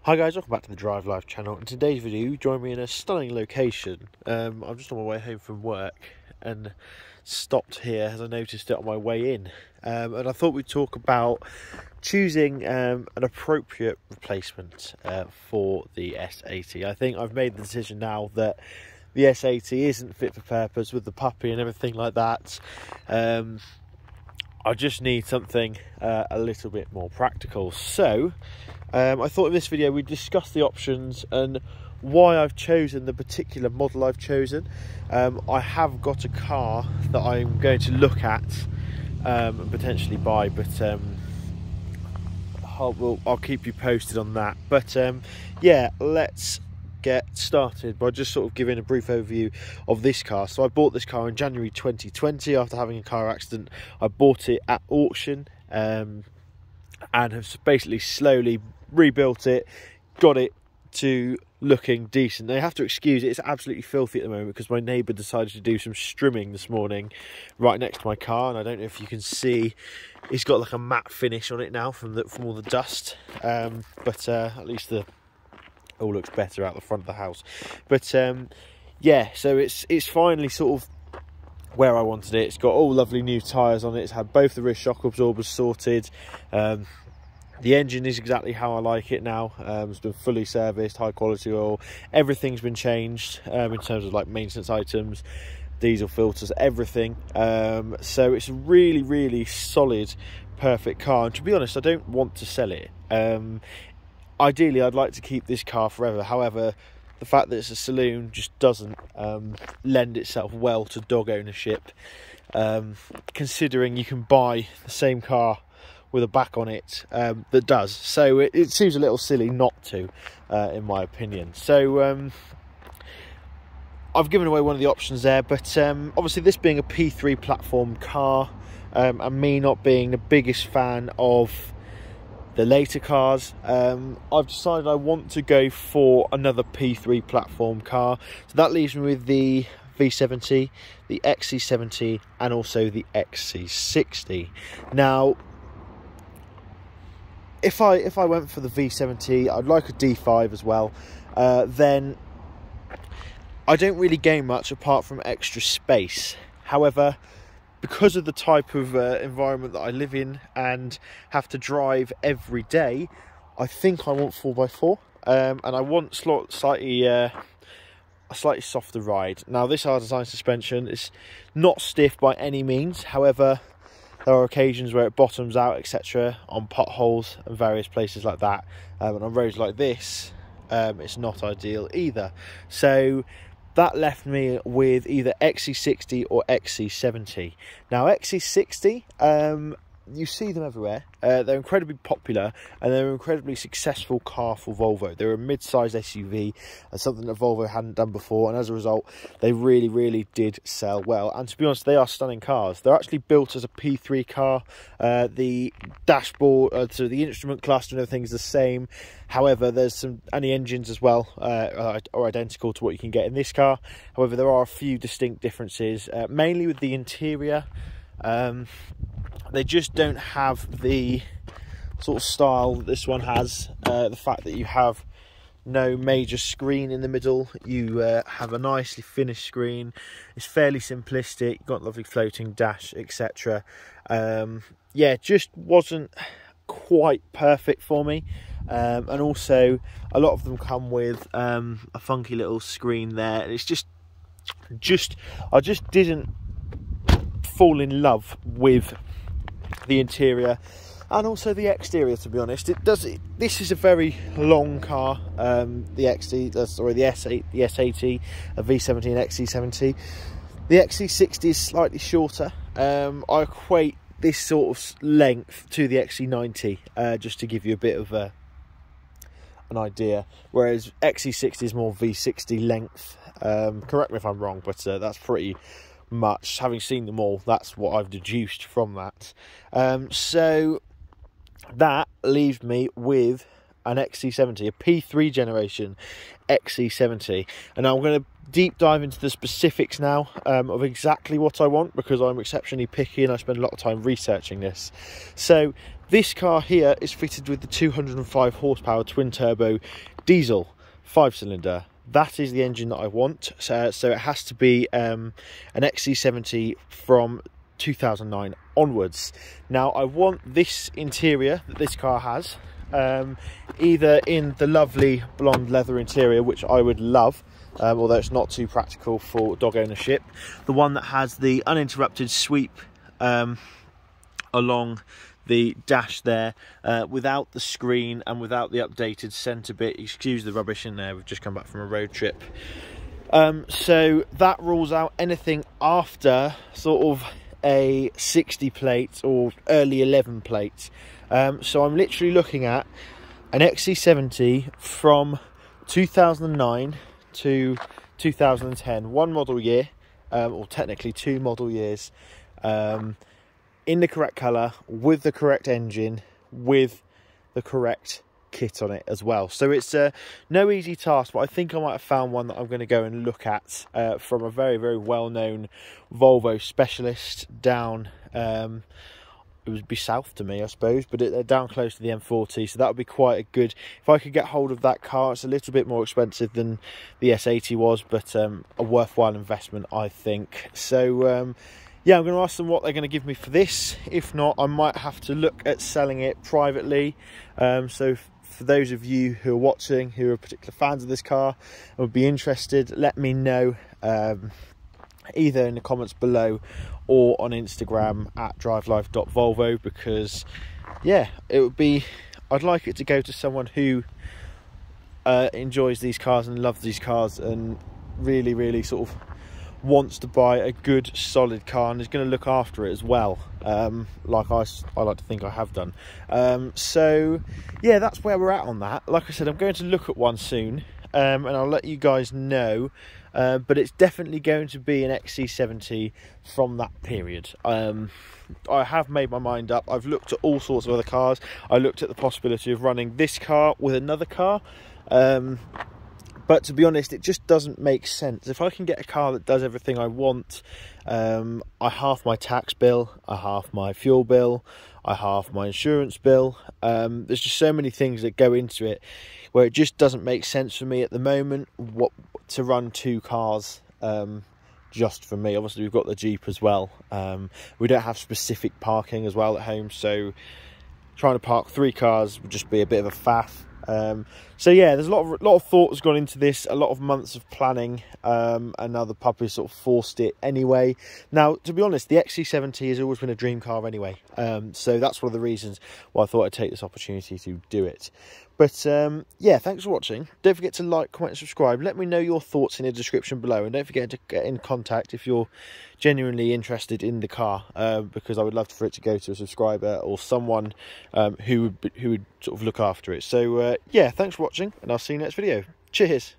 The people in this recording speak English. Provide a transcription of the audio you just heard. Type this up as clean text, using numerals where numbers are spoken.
Hi guys, welcome back to the Drive Life channel. In today's video, you join me in a stunning location. I'm just on my way home from work and stopped here as I noticed it on my way in. And I thought we'd talk about choosing an appropriate replacement for the S80. I think I've made the decision now that the S80 isn't fit for purpose with the puppy and everything like that. I just need something a little bit more practical. So I thought in this video we'd discuss the options and why I've chosen the particular model I've chosen. I have got a car that I'm going to look at and potentially buy, but I'll keep you posted on that. But yeah, let's get started by just sort of giving a brief overview of this car. So I bought this car in January 2020 after having a car accident. I bought it at auction and have basically slowly rebuilt it, got it to looking decent. Now you have to excuse it, it's absolutely filthy at the moment because my neighbour decided to do some strimming this morning right next to my car, and I don't know if you can see, it's got like a matte finish on it now from all the dust, but at least the all looks better out the front of the house. But yeah, so it's finally sort of where I wanted it. It's got all lovely new tyres on it. It's had both the rear shock absorbers sorted. The engine is exactly how I like it now. It's been fully serviced, high quality oil. Everything's been changed in terms of like maintenance items, diesel filters, everything. So it's a really, really solid, perfect car. And to be honest, I don't want to sell it. Ideally, I'd like to keep this car forever. However, the fact that it's a saloon just doesn't lend itself well to dog ownership, considering you can buy the same car with a back on it that does. So it seems a little silly not to, in my opinion. So I've given away one of the options there, but obviously this being a P3 platform car, and me not being the biggest fan of the later cars, I've decided I want to go for another P3 platform car. So that leaves me with the V70, the XC70 and also the XC60. Now if I went for the V70, I'd like a D5 as well. Then I don't really gain much apart from extra space. However, because of the type of environment that I live in and have to drive every day, I think I want 4x4, and I want a slightly softer ride. Now this R-Design suspension is not stiff by any means. However, there are occasions where it bottoms out, etc., on potholes and various places like that. And on roads like this, it's not ideal either. So that left me with either XC60 or XC70. Now XC60, you see them everywhere. They're incredibly popular and they're an incredibly successful car for Volvo. They're a mid-sized SUV and something that Volvo hadn't done before, and as a result they really, really did sell well. And to be honest, they are stunning cars. They're actually built as a P3 car. The dashboard, so the instrument cluster and everything is the same. However, there's some, and the engines as well are identical to what you can get in this car. However, there are a few distinct differences, mainly with the interior. They just don't have the sort of style that this one has. The fact that you have no major screen in the middle, you have a nicely finished screen. It's fairly simplistic. You've got lovely floating dash, etc. Yeah, just wasn't quite perfect for me. And also, a lot of them come with a funky little screen there. And it's just I just didn't fall in love with the interior and also the exterior, to be honest. This is a very long car, the S80, a V70 and XC70. The XC60 is slightly shorter. I equate this sort of length to the XC90, just to give you a bit of an idea, whereas XC60 is more V60 length. Correct me if I'm wrong, but that's pretty much, having seen them all, that's what I've deduced from that. So that leaves me with an XC70, a P3 generation XC70, and I'm going to deep dive into the specifics now of exactly what I want, because I'm exceptionally picky and I spend a lot of time researching this. So This car here is fitted with the 205 horsepower twin turbo diesel 5-cylinder. That is the engine that I want. So it has to be an XC70 from 2009 onwards. Now I want this interior that this car has, either in the lovely blonde leather interior, which I would love, although it's not too practical for dog ownership. The one that has the uninterrupted sweep along the dash there, without the screen and without the updated centre bit. Excuse the rubbish in there, we've just come back from a road trip. So that rules out anything after sort of a 60 plate or early 11 plate. So I'm literally looking at an XC70 from 2009 to 2010, one model year, or technically 2 model years, in the correct colour, with the correct engine, with the correct kit on it as well. So it's no easy task, but I think I might have found one that I'm going to go and look at from a very, very well-known Volvo specialist down, it would be south to me, I suppose, but down close to the M40, so that would be quite a good, if I could get hold of that car. It's a little bit more expensive than the S80 was, but a worthwhile investment, I think. So yeah, I'm going to ask them what they're going to give me for this. If not, I might have to look at selling it privately. So for those of you who are watching, who are particular fans of this car and would be interested, let me know, either in the comments below or on Instagram at drivelife.volvo, because yeah, it would be, I'd like it to go to someone who enjoys these cars and loves these cars and really sort of wants to buy a good solid car and is going to look after it as well, like I like to think I have done. So yeah, that's where we're at on that. Like I said, I'm going to look at one soon, and I'll let you guys know, but it's definitely going to be an XC70 from that period. I have made my mind up. I've looked at all sorts of other cars. I looked at the possibility of running this car with another car, but to be honest, it just doesn't make sense. If I can get a car that does everything I want, I half my tax bill, I half my fuel bill, I half my insurance bill. There's just so many things that go into it where it just doesn't make sense for me at the moment to run 2 cars just for me. Obviously, we've got the Jeep as well. We don't have specific parking as well at home, so trying to park 3 cars would just be a bit of a faff. So yeah, there's a lot of thought has gone into this, a lot of months of planning, and now the puppy sort of forced it anyway. Now, to be honest, the XC70 has always been a dream car anyway, so that's one of the reasons why I thought I'd take this opportunity to do it. But yeah, thanks for watching. Don't forget to like, comment, and subscribe. Let me know your thoughts in the description below, and don't forget to get in contact if you're genuinely interested in the car, because I would love for it to go to a subscriber or someone who would sort of look after it. So yeah, thanks for watching, and I'll see you next video. Cheers.